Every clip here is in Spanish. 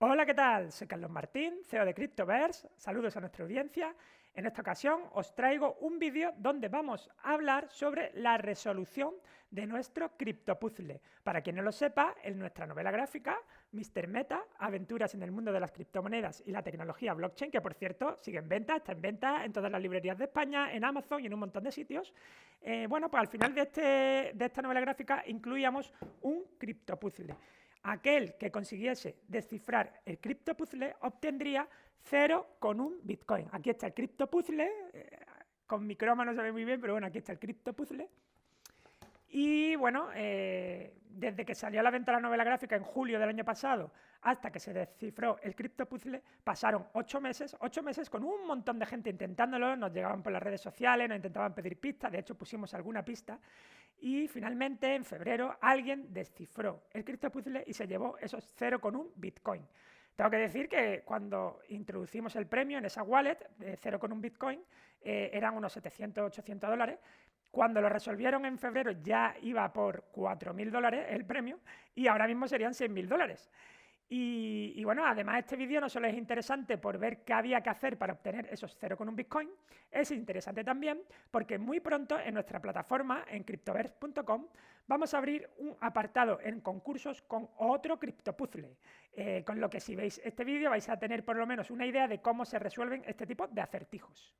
Hola, ¿qué tal? Soy Carlos Martín, CEO de Cryptoverse. Saludos a nuestra audiencia. En esta ocasión os traigo un vídeo donde vamos a hablar sobre la resolución de nuestro criptopuzzle. Para quien no lo sepa, en nuestra novela gráfica, Mr. Meta, Aventuras en el mundo de las criptomonedas y la tecnología blockchain, que por cierto sigue en venta, está en venta en todas las librerías de España, en Amazon y en un montón de sitios. Bueno, pues al final de esta novela gráfica incluíamos un criptopuzzle. Aquel que consiguiese descifrar el criptopuzzle obtendría 0,1 Bitcoin. Aquí está el criptopuzzle, con mi croma no se ve muy bien, pero bueno, aquí está el criptopuzzle. Y bueno, desde que salió a la venta la novela gráfica en julio del año pasado hasta que se descifró el criptopuzzle, pasaron 8 meses con un montón de gente intentándolo, nos llegaban por las redes sociales, nos intentaban pedir pistas, de hecho pusimos alguna pista, y finalmente en febrero alguien descifró el criptopuzzle y se llevó esos 0,1 Bitcoin. Tengo que decir que cuando introducimos el premio en esa wallet de 0,1 Bitcoin, eran unos 700, 800 dólares. Cuando lo resolvieron en febrero ya iba por 4.000 dólares el premio y ahora mismo serían 6.000 dólares. Y bueno, además este vídeo no solo es interesante por ver qué había que hacer para obtener esos 0,1 Bitcoin, es interesante también porque muy pronto en nuestra plataforma, en cryptoverse.com, vamos a abrir un apartado en concursos con otro criptopuzzle. Con lo que si veis este vídeo vais a tener por lo menos una idea de cómo se resuelven este tipo de acertijos.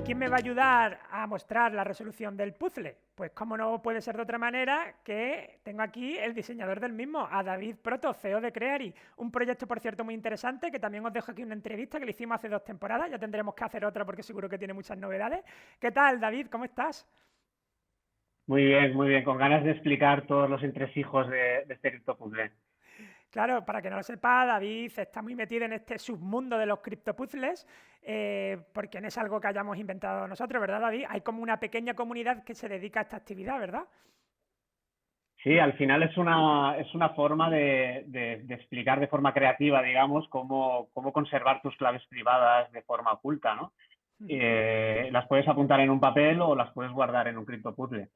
¿Quién me va a ayudar a mostrar la resolución del puzzle? Pues como no puede ser de otra manera que tengo aquí el diseñador del mismo, a David Proto, CEO de Creary. Un proyecto, por cierto, muy interesante, que también os dejo aquí una entrevista que le hicimos hace 2 temporadas. Ya tendremos que hacer otra porque seguro que tiene muchas novedades. ¿Qué tal, David? ¿Cómo estás? Muy bien, con ganas de explicar todos los entresijos de este criptopuzzle. Claro, para que no lo sepa, David está muy metido en este submundo de los criptopuzzles, porque no es algo que hayamos inventado nosotros, ¿verdad, David? Hay como una pequeña comunidad que se dedica a esta actividad, ¿verdad? Sí, al final es una forma de explicar de forma creativa, digamos, cómo conservar tus claves privadas de forma oculta, ¿no? Las puedes apuntar en un papel o las puedes guardar en un criptopuzzle.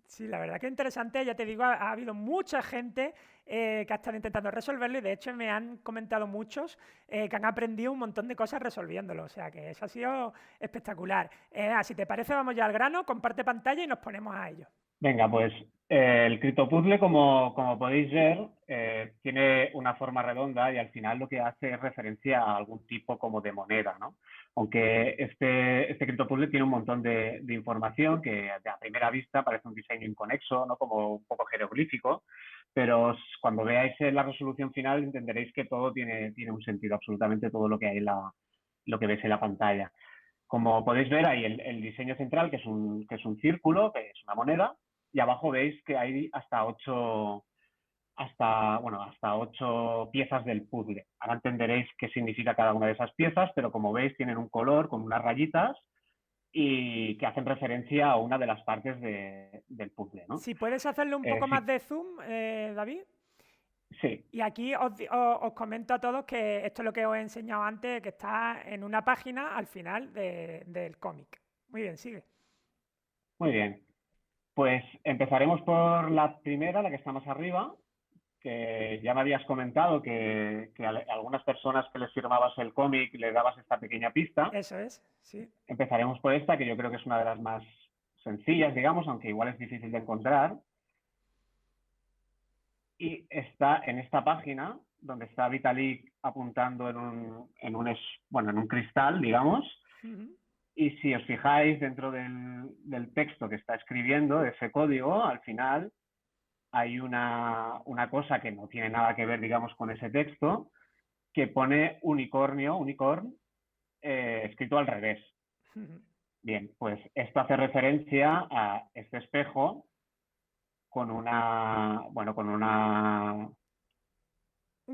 Sí, la verdad que interesante. Ya te digo, ha habido mucha gente que ha estado intentando resolverlo y de hecho me han comentado muchos que han aprendido un montón de cosas resolviéndolo. O sea que eso ha sido espectacular. Si te parece, vamos ya al grano, comparte pantalla y nos ponemos a ello. Venga, pues el criptopuzzle, como podéis ver, tiene una forma redonda y al final lo que hace es referencia a algún tipo como de moneda, ¿no? Aunque este criptopuzzle tiene un montón de información que a primera vista parece un diseño inconexo, ¿no? Como un poco jeroglífico, pero cuando veáis la resolución final entenderéis que todo tiene un sentido, absolutamente todo lo que hay lo que veis en la pantalla. Como podéis ver, hay el diseño central, que es un círculo, que es una moneda, y abajo veis que hay hasta ocho piezas del puzzle. Ahora entenderéis qué significa cada una de esas piezas, pero como veis tienen un color con unas rayitas y que hacen referencia a una de las partes del puzzle, ¿no? Si puedes hacerle un poco más Sí, de zoom, David. sí, Y aquí os comento a todos que esto es lo que os he enseñado antes, que está en una página al final del cómic. Muy bien, sigue. muy bien. Pues empezaremos por la primera, la que está más arriba, que ya me habías comentado que a algunas personas que les firmabas el cómic le dabas esta pequeña pista. Eso es, sí. Empezaremos por esta, que yo creo que es una de las más sencillas, digamos, aunque igual es difícil de encontrar. Y está en esta página, donde está Vitalik apuntando en un cristal, digamos. Ujú. Y si os fijáis dentro del texto que está escribiendo, de ese código, al final hay una cosa que no tiene nada que ver, digamos, con ese texto, que pone unicorn, escrito al revés. Ujú. Bien, pues esto hace referencia a este espejo con Un con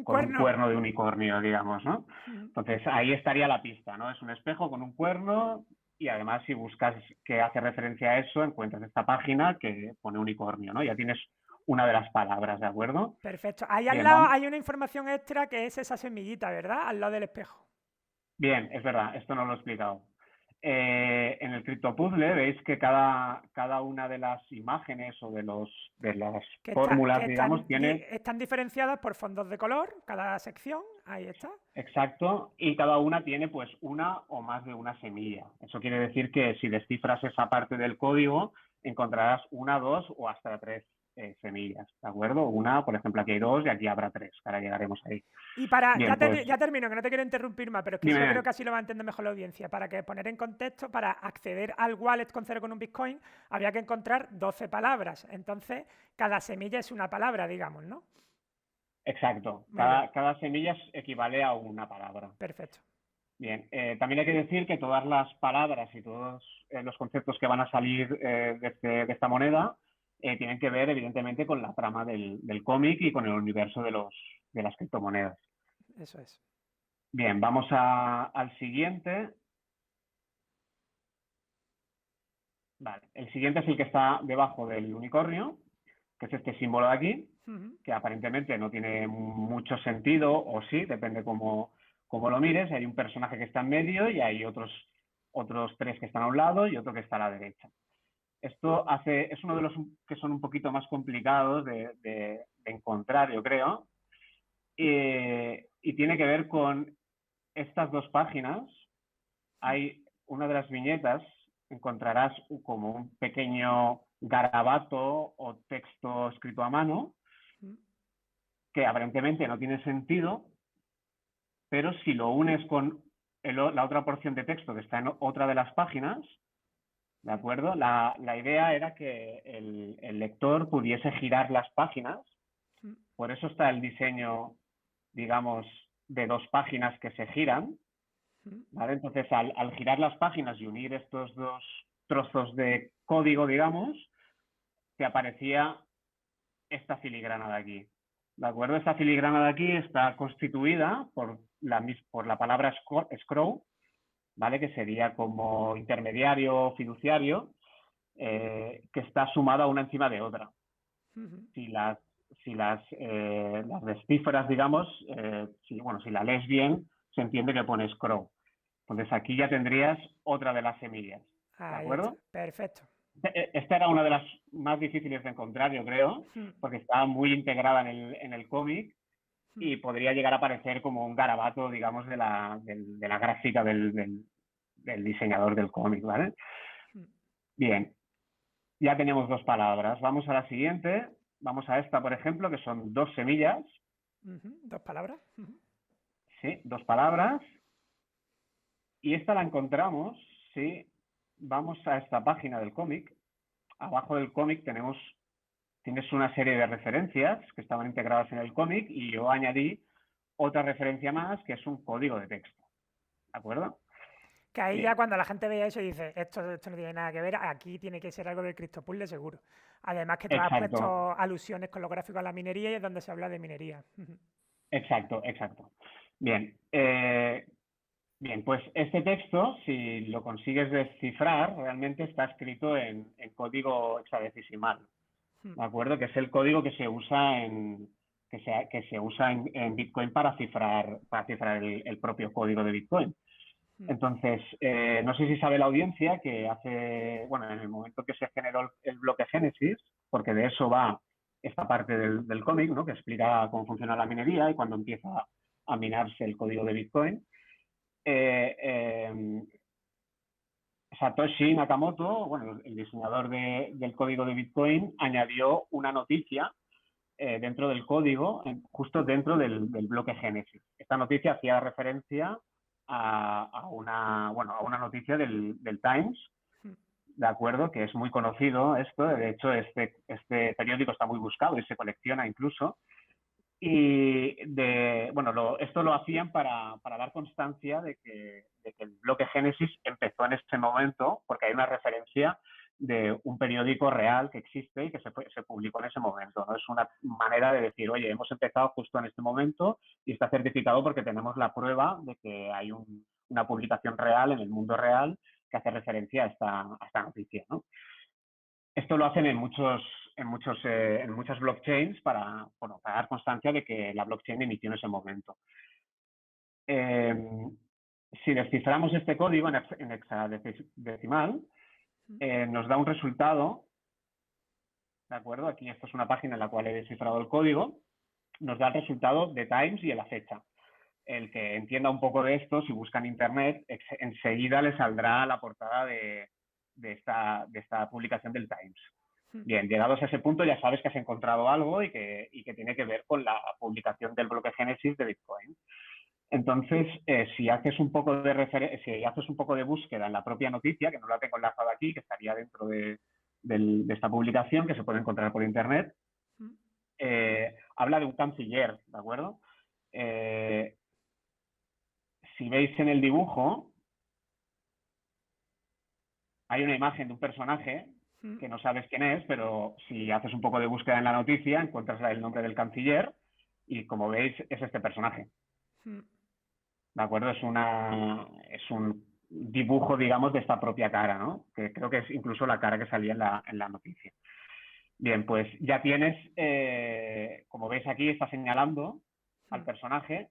un cuerno. cuerno de unicornio, digamos, ¿no? Ujú. Entonces ahí estaría la pista, ¿no? Es un espejo con un cuerno y además si buscas que hace referencia a eso, encuentras esta página que pone unicornio, ¿no? Ya tienes una de las palabras, ¿de acuerdo? Perfecto. Ahí al Bien, lado vamos. hay una información extra que es esa semillita, ¿verdad? Al lado del espejo. Bien, es verdad, esto no lo he explicado. En el criptopuzzle veis que cada una de las imágenes o de las fórmulas, digamos, tiene. Están diferenciadas por fondos de color, cada sección, ahí está. Exacto, y cada una tiene pues una o más de una semilla. Eso quiere decir que si descifras esa parte del código, encontrarás una, dos o hasta tres semillas, ¿de acuerdo? Una, por ejemplo, aquí hay dos y aquí habrá tres, ahora llegaremos ahí. Y Bien, pues ya termino, que no te quiero interrumpir más, pero es que yo creo dime. que así lo va a entender mejor la audiencia. Para que poner en contexto, para acceder al wallet con cero con un Bitcoin, había que encontrar 12 palabras. Entonces, cada semilla es una palabra, digamos, ¿no? Exacto, Muy bien, cada semilla equivale a una palabra. perfecto. Bien, también hay que decir que todas las palabras y todos los conceptos que van a salir de esta moneda tienen que ver, evidentemente, con la trama del cómic y con el universo de las criptomonedas. Eso es. Bien, vamos al siguiente. Vale, el siguiente es el que está debajo del unicornio, que es este símbolo de aquí, que aparentemente no tiene mucho sentido, o sí, depende cómo lo mires. Hay un personaje que está en medio y hay otros tres que están a un lado y otro que está a la derecha. Esto es uno de los que son un poquito más complicados de encontrar, yo creo, y tiene que ver con estas dos páginas. Hay una de las viñetas, encontrarás como un pequeño garabato o texto escrito a mano, que aparentemente no tiene sentido, pero si lo unes con la otra porción de texto que está en otra de las páginas, ¿de acuerdo? La idea era que el lector pudiese girar las páginas, por eso está el diseño, digamos, de dos páginas que se giran, ¿vale? Entonces, al girar las páginas y unir estos dos trozos de código, digamos, te aparecía esta filigrana de aquí. ¿De acuerdo? Esta filigrana de aquí está constituida por la palabra scroll, ¿vale? Que sería como intermediario fiduciario, que está sumada una encima de otra. Si las descifras, digamos, si la lees bien, se entiende que pone scroll. Entonces aquí ya tendrías otra de las semillas. ¿De Ahí está, acuerdo? perfecto. Esta era una de las más difíciles de encontrar, yo creo, porque está muy integrada en el cómic y podría llegar a aparecer como un garabato, digamos, de la gráfica del diseñador del cómic, ¿vale? Bien, ya tenemos dos palabras. Vamos a la siguiente. Vamos a esta, por ejemplo, que son dos semillas. Dos palabras. Sí, dos palabras. Y esta la encontramos si vamos a esta página del cómic. Abajo del cómic tienes una serie de referencias que estaban integradas en el cómic y yo añadí otra referencia más que es un código de texto. ¿De acuerdo? Que ahí Bien. ya cuando la gente vea eso dice, esto no tiene nada que ver, aquí tiene que ser algo del CryptoPuzzle seguro. Además que tú has Exacto, puesto alusiones con los gráficos a la minería y es donde se habla de minería. exacto. Bien, bien, pues este texto, si lo consigues descifrar, realmente está escrito en código hexadecimal, ¿de acuerdo? Que es el código que se usa en Bitcoin para cifrar el propio código de Bitcoin. Entonces, no sé si sabe la audiencia que en el momento que se generó el bloque Génesis, porque de eso va esta parte del cómic, ¿no? Que explica cómo funciona la minería y cuando empieza a minarse el código de Bitcoin. Eh, eh, Satoshi Nakamoto, bueno, el diseñador del código de Bitcoin, añadió una noticia dentro del código, justo dentro del bloque Génesis. Esta noticia hacía referencia a una noticia del Times, ¿de acuerdo? Que es muy conocido esto. De hecho, este periódico está muy buscado y se colecciona incluso. Y esto lo hacían para dar constancia de que el bloque Génesis empezó en este momento, porque hay una referencia de un periódico real que existe y que se publicó en ese momento. ¿No? Es una manera de decir, oye, hemos empezado justo en este momento y está certificado porque tenemos la prueba de que hay una publicación real en el mundo real que hace referencia a esta noticia. ¿no? Esto lo hacen en muchas blockchains para dar constancia de que la blockchain inició en ese momento. si desciframos este código en hexadecimal, nos da un resultado, ¿de acuerdo? Aquí esto es una página en la cual he descifrado el código, nos da el resultado de Times y de la fecha. El que entienda un poco de esto, si busca en internet, enseguida le saldrá la portada de esta publicación del Times. Bien, llegados a ese punto ya sabes que has encontrado algo y que tiene que ver con la publicación del bloque Génesis de Bitcoin. Entonces, si haces un poco de búsqueda en la propia noticia, que no la tengo enlazada aquí, que estaría dentro de esta publicación, que se puede encontrar por internet, habla de un canciller, ¿de acuerdo? Si veis en el dibujo, hay una imagen de un personaje que no sabes quién es, pero si haces un poco de búsqueda en la noticia, encuentras el nombre del canciller y, como veis, es este personaje. ¿De acuerdo? Es un dibujo, digamos, de esta propia cara, ¿no? Que creo que es incluso la cara que salía en la noticia. Bien, pues ya tienes, como veis aquí, está señalando al personaje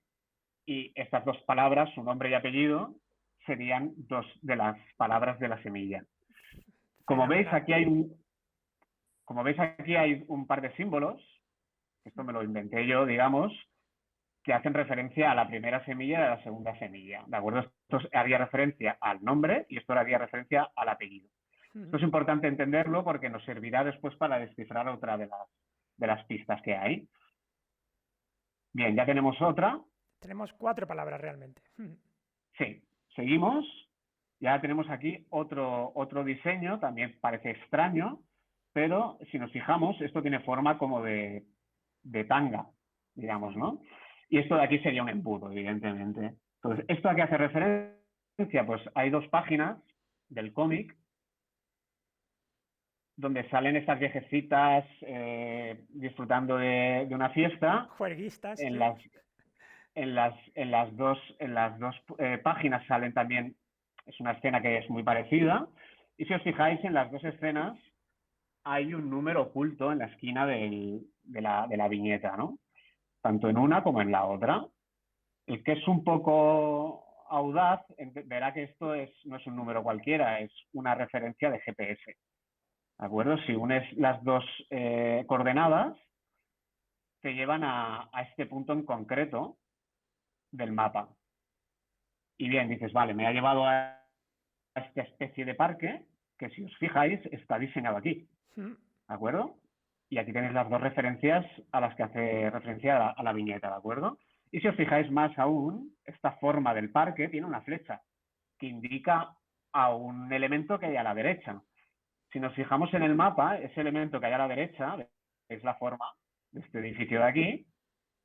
y estas dos palabras, su nombre y apellido, serían dos de las palabras de la semilla. Como veis, aquí hay un par de símbolos, esto me lo inventé yo, digamos, que hacen referencia a la primera semilla y a la segunda semilla, ¿de acuerdo? Esto haría referencia al nombre y esto haría referencia al apellido. Esto es importante entenderlo porque nos servirá después para descifrar otra de las pistas que hay. Bien, ya tenemos otra. Tenemos 4 palabras realmente. Sí, seguimos. Ya tenemos aquí otro diseño, también parece extraño, pero si nos fijamos, esto tiene forma como de tanga, digamos, ¿no? Y esto de aquí sería un embudo, evidentemente. Entonces, ¿esto a qué hace referencia? Pues hay 2 páginas del cómic donde salen estas viejecitas disfrutando de una fiesta. Juerguistas, En sí. las dos páginas salen también, es una escena que es muy parecida, y si os fijáis en las 2 escenas hay un número oculto en la esquina de la viñeta, ¿no? Tanto en una como en la otra. El que es un poco audaz verá que esto no es un número cualquiera, es una referencia de GPS. ¿De acuerdo? Si unes las 2 coordenadas, te llevan a este punto en concreto del mapa. Y bien, dices, vale, me ha llevado a esta especie de parque que, si os fijáis, está diseñado aquí. ¿De acuerdo? Y aquí tenéis las 2 referencias a las que hace referencia a la viñeta, ¿de acuerdo? Y si os fijáis más aún, esta forma del parque tiene una flecha que indica a un elemento que hay a la derecha. Si nos fijamos en el mapa, ese elemento que hay a la derecha es la forma de este edificio de aquí,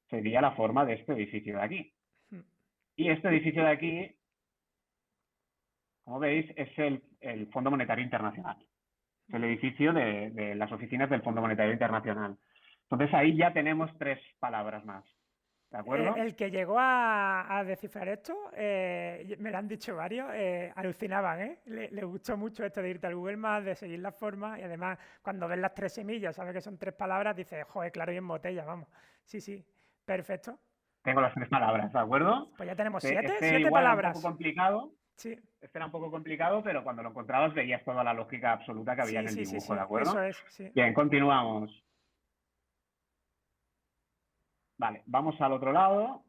sería la forma de este edificio de aquí. Y este edificio de aquí, como veis, es el Fondo Monetario Internacional. Es el edificio de las oficinas del Fondo Monetario Internacional. Entonces ahí ya tenemos 3 palabras más. ¿De acuerdo? El que llegó a descifrar esto, me lo han dicho varios, alucinaban, ¿eh? Le gustó mucho esto de irte al Google Maps, de seguir las formas, y además cuando ves las 3 semillas, sabes que son 3 palabras, dices, joder, claro, y en botella, vamos. Sí, perfecto. Tengo las 3 palabras, ¿de acuerdo? Pues ya tenemos Este 7 igual era un palabras. poco complicado. Sí. Este era un poco complicado, pero cuando lo encontrabas veías toda la lógica absoluta que había en el dibujo, ¿de acuerdo? Eso es, sí. Bien, continuamos. Vale, vamos al otro lado.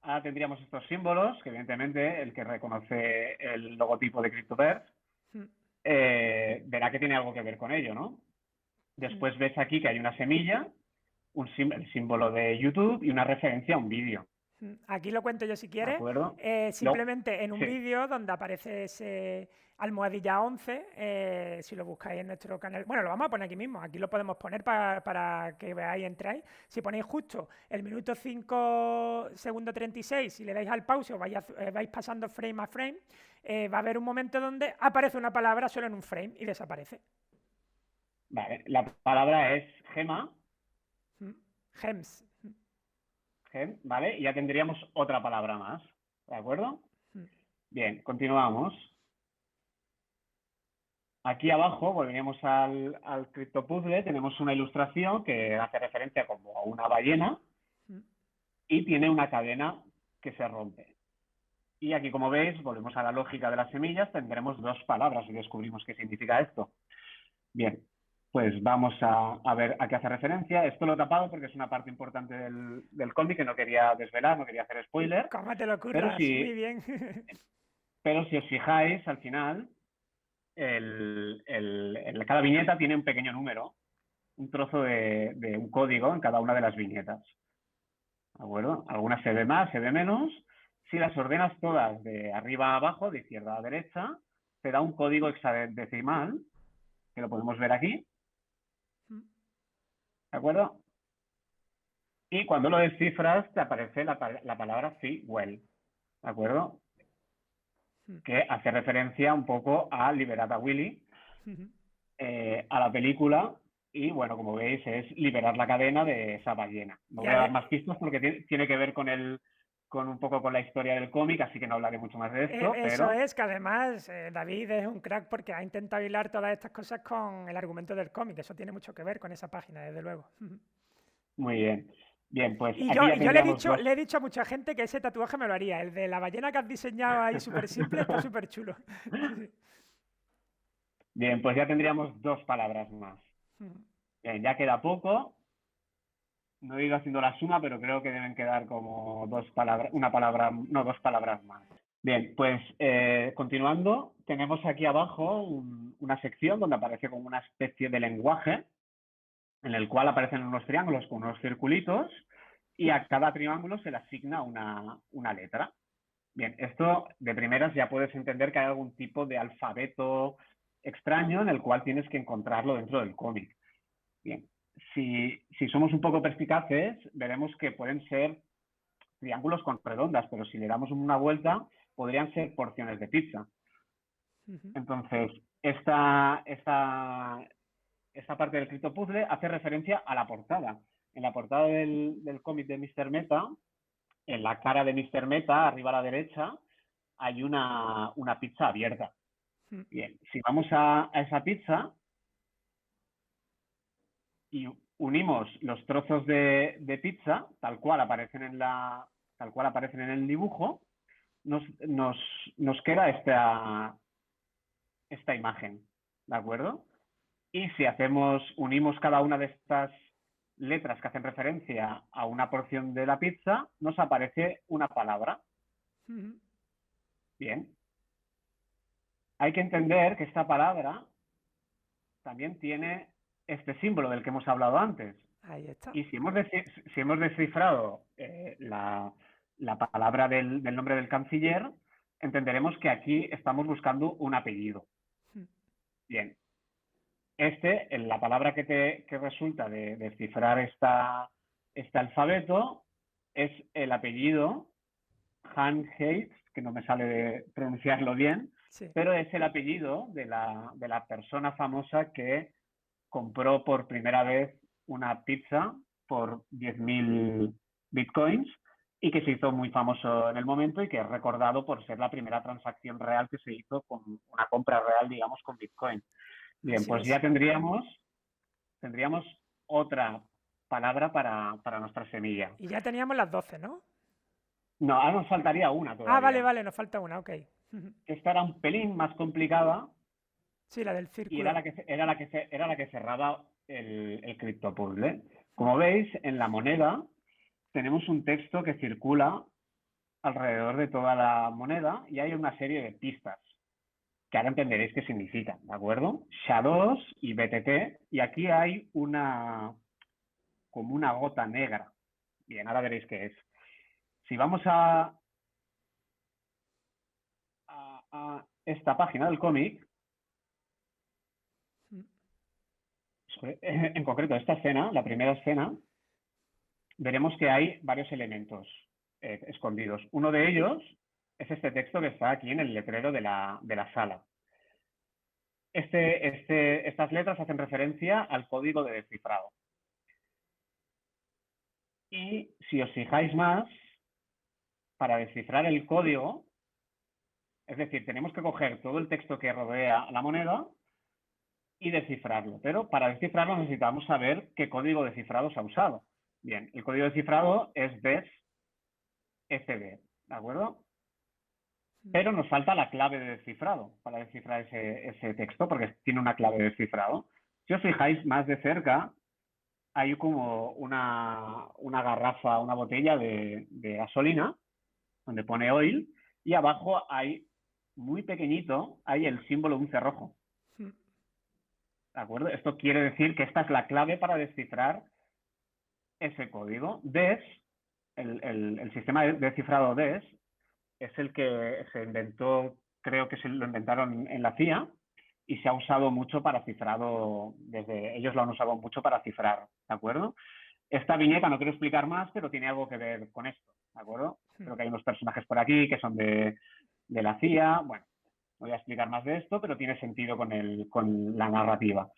Ahora tendríamos estos símbolos, que evidentemente el que reconoce el logotipo de CryptoVerse verá que tiene algo que ver con ello, ¿no? Después ves aquí que hay una semilla, el símbolo de YouTube y una referencia a un vídeo. Aquí lo cuento yo si quieres. ¿De acuerdo? Simplemente en un sí. vídeo donde aparece ese almohadilla 11, si lo buscáis en nuestro canal. Bueno, lo vamos a poner aquí mismo. Aquí lo podemos poner para que veáis, entráis. Si ponéis justo el minuto 5 segundo 36 y le dais al pause o vais pasando frame a frame, va a haber un momento donde aparece una palabra solo en un frame y desaparece. Vale, la palabra es gema. Gems. ¿Vale? Y ya tendríamos otra palabra más, ¿de acuerdo? Bien, continuamos. Aquí abajo, volvemos al criptopuzzle, tenemos una ilustración que hace referencia como a una ballena y tiene una cadena que se rompe. Y aquí, como veis, volvemos a la lógica de las semillas, tendremos dos palabras y descubrimos qué significa esto. Bien, pues vamos a ver a qué hace referencia. Esto lo he tapado porque es una parte importante del cómic que no quería desvelar, no quería hacer spoiler, ¿Cómo te lo pero curras? Muy si, bien. pero si os fijáis, al final, cada viñeta tiene un pequeño número, un trozo de un código en cada una de las viñetas. ¿De acuerdo? Algunas se ve más, se ve menos. Si las ordenas todas de arriba a abajo, de izquierda a derecha, te da un código hexadecimal, que lo podemos ver aquí, ¿de acuerdo? Y cuando lo descifras, te aparece la palabra well, ¿de acuerdo? Que hace referencia un poco a Liberad a Willy, a la película, y bueno, como veis, es liberar la cadena de esa ballena. No voy a dar más pistas porque tiene que ver con un poco con la historia del cómic, así que no hablaré mucho más de esto, Eso pero es, que además David es un crack porque ha intentado hilar todas estas cosas con el argumento del cómic. Eso tiene mucho que ver con esa página, desde luego. muy bien. Bien, pues Y aquí ya yo le he tendríamos dicho, dos. le he dicho a mucha gente que ese tatuaje me lo haría. El de la ballena que has diseñado ahí súper simple está súper chulo. Bien, pues ya tendríamos dos palabras más. Bien, ya queda poco. No he ido haciendo la suma, pero creo que deben quedar como dos palabras, una palabra, no, dos palabras más. Bien, pues continuando, tenemos aquí abajo una sección donde aparece como una especie de lenguaje en el cual aparecen unos triángulos con unos circulitos y a cada triángulo se le asigna una letra. Bien, esto de primeras ya puedes entender que hay algún tipo de alfabeto extraño en el cual tienes que encontrarlo dentro del cómic. Bien, si somos un poco perspicaces, veremos que pueden ser triángulos con redondas, pero si le damos una vuelta, podrían ser porciones de pizza. Entonces, esta parte del criptopuzzle hace referencia a la portada. En la portada del cómic de Mr. Meta, en la cara de Mr. Meta, arriba a la derecha, hay una pizza abierta. Bien, si vamos a esa pizza y unimos los trozos de pizza, tal cual aparecen en el dibujo, nos queda esta imagen, ¿de acuerdo? Y si unimos cada una de estas letras que hacen referencia a una porción de la pizza, nos aparece una palabra. Bien. Hay que entender que esta palabra también tiene este símbolo del que hemos hablado antes. Ahí está. Y si hemos descifrado la palabra del nombre del canciller, entenderemos que aquí estamos buscando un apellido. Bien. La palabra que resulta de descifrar este alfabeto es el apellido Han Heitz, que no me sale de pronunciarlo bien, Sí. pero es el apellido de la persona famosa que compró por primera vez una pizza por 10.000 bitcoins y que se hizo muy famoso en el momento y que es recordado por ser la primera transacción real que se hizo con una compra real, digamos, con bitcoin. Bien, Así pues ya es. tendríamos otra palabra para nuestra semilla. Y ya teníamos las 12, ¿no? No, ahora nos faltaría una Ah, vale, todavía. vale, nos falta una, ok. Esta era un pelín más complicada Sí, la del y círculo. era la que cerraba el criptopuzzle. Como veis, en la moneda tenemos un texto que circula alrededor de toda la moneda y hay una serie de pistas que ahora entenderéis qué significan, ¿de acuerdo? SHA-2 y BTT, y aquí hay como una gota negra. Bien, ahora veréis qué es. Si vamos a esta página del cómic, en concreto esta escena, la primera escena, veremos que hay varios elementos escondidos. Uno de ellos es este texto que está aquí en el letrero de la sala. Estas letras hacen referencia al código de descifrado. Y si os fijáis más, para descifrar el código, es decir, tenemos que coger todo el texto que rodea la moneda y descifrarlo. Pero para descifrarlo necesitamos saber qué código de cifrado se ha usado. Bien, el código de cifrado es DES-FD, ¿de acuerdo? pero nos falta la clave de descifrado para descifrar ese texto, porque tiene una clave de descifrado. Si os fijáis más de cerca, hay como una garrafa, una botella de gasolina, donde pone oil, y abajo hay, muy pequeñito, hay el símbolo de un cerrojo. Mm. ¿De acuerdo? Esto quiere decir que esta es la clave para descifrar ese código. DES, el sistema de descifrado DES, es el que se inventó, creo que se lo inventaron en la CIA, y se ha usado mucho para cifrado, desde ellos lo han usado mucho para cifrar, ¿de acuerdo? Esta viñeta no quiero explicar más, pero tiene algo que ver con esto, ¿de acuerdo? Creo que hay unos personajes por aquí que son de la CIA, bueno, no voy a explicar más de esto, pero tiene sentido con la narrativa.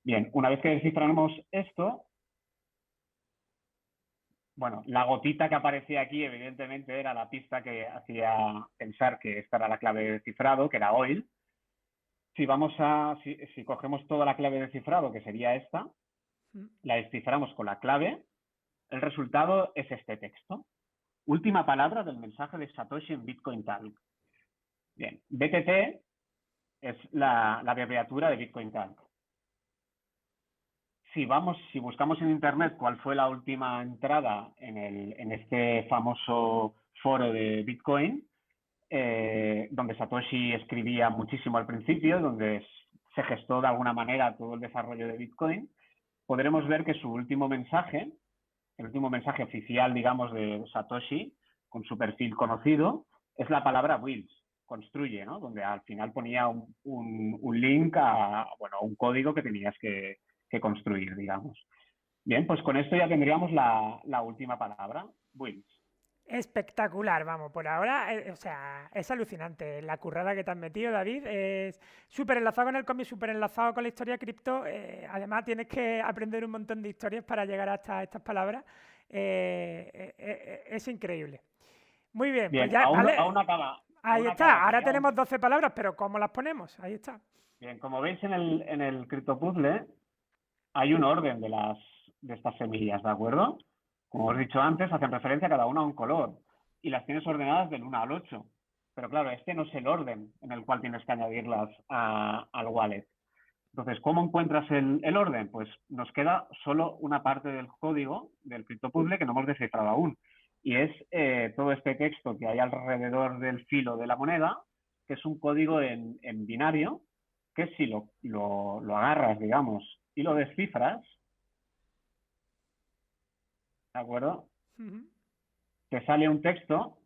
Bien, una vez que desciframos esto, bueno, la gotita que aparecía aquí evidentemente era la pista que hacía pensar que esta era la clave de cifrado, que era oil. Si cogemos toda la clave de cifrado, que sería esta, la desciframos con la clave, el resultado es este texto. Última palabra del mensaje de Satoshi en Bitcoin Talk. Bien, BTT es la abreviatura de Bitcoin Talk. Si buscamos en internet cuál fue la última entrada en este famoso foro de Bitcoin, donde Satoshi escribía muchísimo al principio, donde se gestó de alguna manera todo el desarrollo de Bitcoin, podremos ver que su último mensaje, el último mensaje oficial, digamos, de Satoshi, con su perfil conocido, es la palabra builds, construye, ¿no? Donde al final ponía un link a un código que tenías que construir, digamos. Bien, pues con esto ya tendríamos la última palabra, builds. Espectacular, vamos, por ahora, o sea, es alucinante la currada que te has metido, David, es súper enlazado con el cómic, súper enlazado con la historia cripto, además tienes que aprender un montón de historias para llegar hasta estas palabras, es increíble. Muy bien, pues Bien, ya, aún, vale, aún acaba. ahí Aún está, acaba, ahora quería tenemos 12 palabras, pero ¿cómo las ponemos? Ahí está. Bien, como veis en el CryptoPuzzle, hay un orden de estas semillas, ¿de acuerdo? Como os he dicho antes, hacen referencia cada una a un color y las tienes ordenadas del 1 al 8. Pero claro, este no es el orden en el cual tienes que añadirlas al wallet. Entonces, ¿cómo encuentras el orden? Pues nos queda solo una parte del código del CryptoPuzzle que no hemos descifrado aún. Y es todo este texto que hay alrededor del filo de la moneda, que es un código en binario, que si lo agarras, digamos, y lo descifras, ¿de acuerdo? Te sale un texto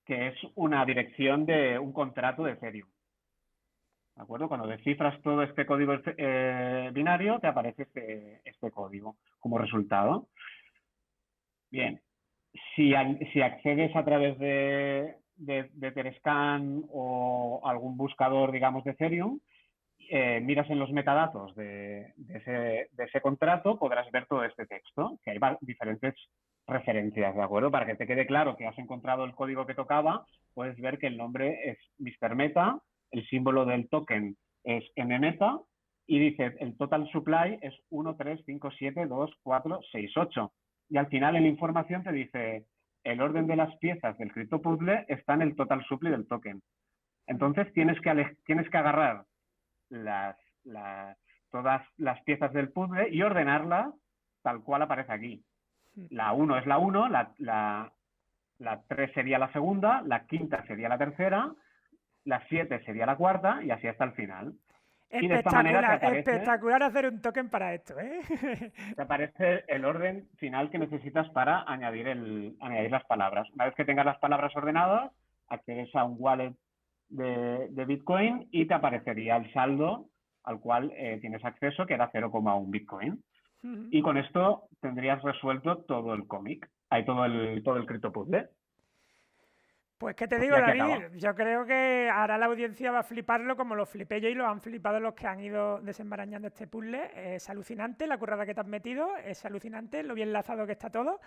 que es una dirección de un contrato de Ethereum. ¿De acuerdo? Cuando descifras todo este código binario, te aparece este código como resultado. Bien, si accedes a través de Etherscan o algún buscador, digamos, de Ethereum, miras en los metadatos de ese contrato, podrás ver todo este texto, que hay diferentes referencias, ¿de acuerdo? Para que te quede claro que has encontrado el código que tocaba, puedes ver que el nombre es Mr. Meta, el símbolo del token es mmeta y dice el total supply es 1, 3, 5, 7, 2, 4, 6, 8. Y al final en la información te dice el orden de las piezas del CryptoPuzzle está en el total supply del token. Entonces tienes que agarrar todas las piezas del puzzle y ordenarlas tal cual aparece aquí. La 1 es la 1, la 3 sería la segunda, la quinta sería la tercera, la 7 sería la cuarta y así hasta el final. Y de esta manera Espectacular hacer un token para esto, ¿eh? te aparece el orden final que necesitas para añadir las palabras. Una vez que tengas las palabras ordenadas, accedes a un wallet de Bitcoin y te aparecería el saldo al cual tienes acceso, que era 0,1 Bitcoin. Y con esto tendrías resuelto todo el cómic, hay todo el CryptoPuzzle. Pues qué te digo, David, yo creo que ahora la audiencia va a fliparlo como lo flipé yo y lo han flipado los que han ido desenmarañando este puzzle. Es alucinante la currada que te has metido, es alucinante lo bien lanzado que está todo.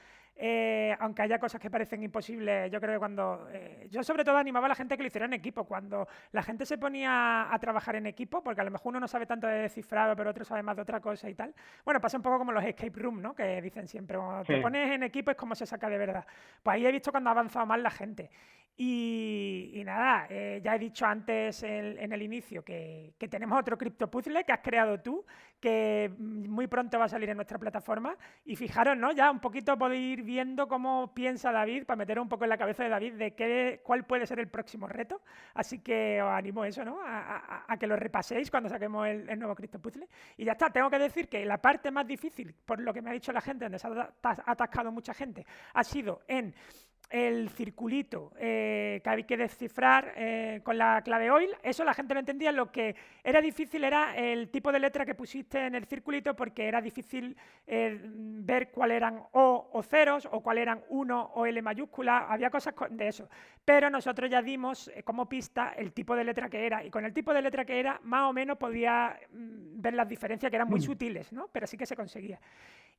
Aunque haya cosas que parecen imposibles, yo creo que cuando... yo sobre todo animaba a la gente que lo hiciera en equipo, cuando la gente se ponía a trabajar en equipo, porque a lo mejor uno no sabe tanto de descifrado, pero otro sabe más de otra cosa y tal. Bueno, pasa un poco como los escape room, ¿no? Que dicen siempre, cuando te pones en equipo es como se saca de verdad. Pues ahí he visto cuando ha avanzado más la gente. Y Y nada, ya he dicho antes en el inicio que tenemos otro criptopuzzle que has creado tú, que muy pronto va a salir en nuestra plataforma. Y fijaros, ¿no? Ya un poquito podéis ir viendo cómo piensa David, para meter un poco en la cabeza de David de cuál puede ser el próximo reto. Así que os animo a eso, ¿no? A que lo repaséis cuando saquemos el nuevo criptopuzzle. Y ya está, tengo que decir que la parte más difícil, por lo que me ha dicho la gente, donde se ha atascado mucha gente, ha sido en el circulito que hay que descifrar con la clave OIL. Eso la gente no entendía. Lo que era difícil era el tipo de letra que pusiste en el circulito, porque era difícil ver cuál eran o ceros, o cuál eran 1 o L mayúscula. Había cosas de eso, pero nosotros ya dimos como pista el tipo de letra que era, y con el tipo de letra que era más o menos podía ver las diferencias, que eran muy sutiles, ¿no? Pero sí que se conseguía.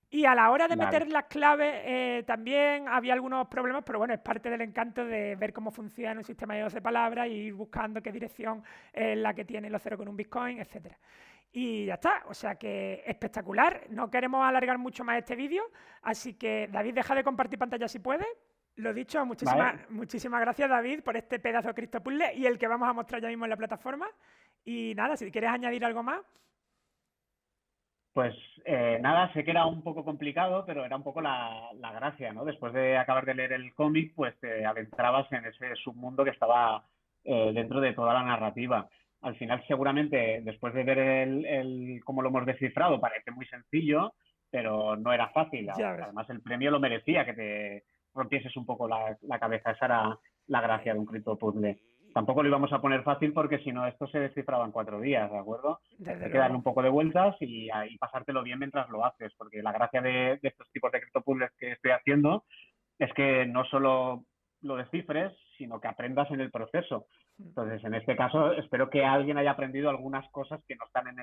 Y a la hora de meter las claves también había algunos problemas, pero bueno, es parte del encanto de ver cómo funciona un sistema de 12 palabras y ir buscando qué dirección es la que tiene los ceros con un Bitcoin, etcétera. Y ya está, o sea que espectacular. No queremos alargar mucho más este vídeo, así que David, deja de compartir pantalla si puedes. Lo dicho, muchísimas gracias, David, por este pedazo de criptopuzzle y el que vamos a mostrar ya mismo en la plataforma. Y nada, si quieres añadir algo más. Pues nada, sé que era un poco complicado, pero era un poco la gracia, ¿no? Después de acabar de leer el cómic, pues te adentrabas en ese submundo que estaba dentro de toda la narrativa. Al final, seguramente, después de ver cómo lo hemos descifrado, parece muy sencillo, pero no era fácil. Además, el premio lo merecía, que te rompieses un poco la cabeza. Esa era la gracia de un criptopuzzle. Tampoco lo íbamos a poner fácil, porque si no, esto se descifraba en 4 días, ¿de acuerdo? Hay que darle un poco de vueltas y pasártelo bien mientras lo haces, porque la gracia de estos tipos de criptopuzzles que estoy haciendo es que no solo lo descifres, sino que aprendas en el proceso. Entonces, en este caso, espero que alguien haya aprendido algunas cosas que no están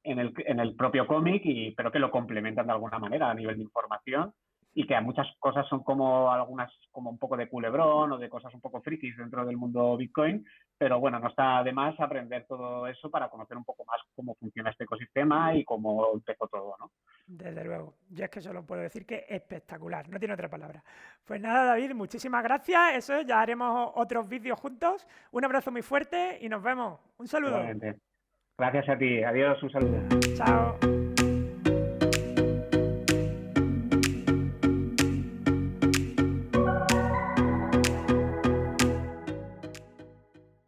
en el propio cómic, pero que lo complementan de alguna manera a nivel de información, y que a muchas cosas son como algunas, como un poco de culebrón o de cosas un poco frikis dentro del mundo Bitcoin, pero bueno, no está de más aprender todo eso para conocer un poco más cómo funciona este ecosistema y cómo empezó todo, ¿no? Desde luego, yo es que solo puedo decir que espectacular, no tiene otra palabra. Pues nada, David, muchísimas gracias, eso, ya haremos otros vídeos juntos. Un abrazo muy fuerte y nos vemos. Un saludo. Igualmente. Gracias a ti, adiós, un saludo. Chao.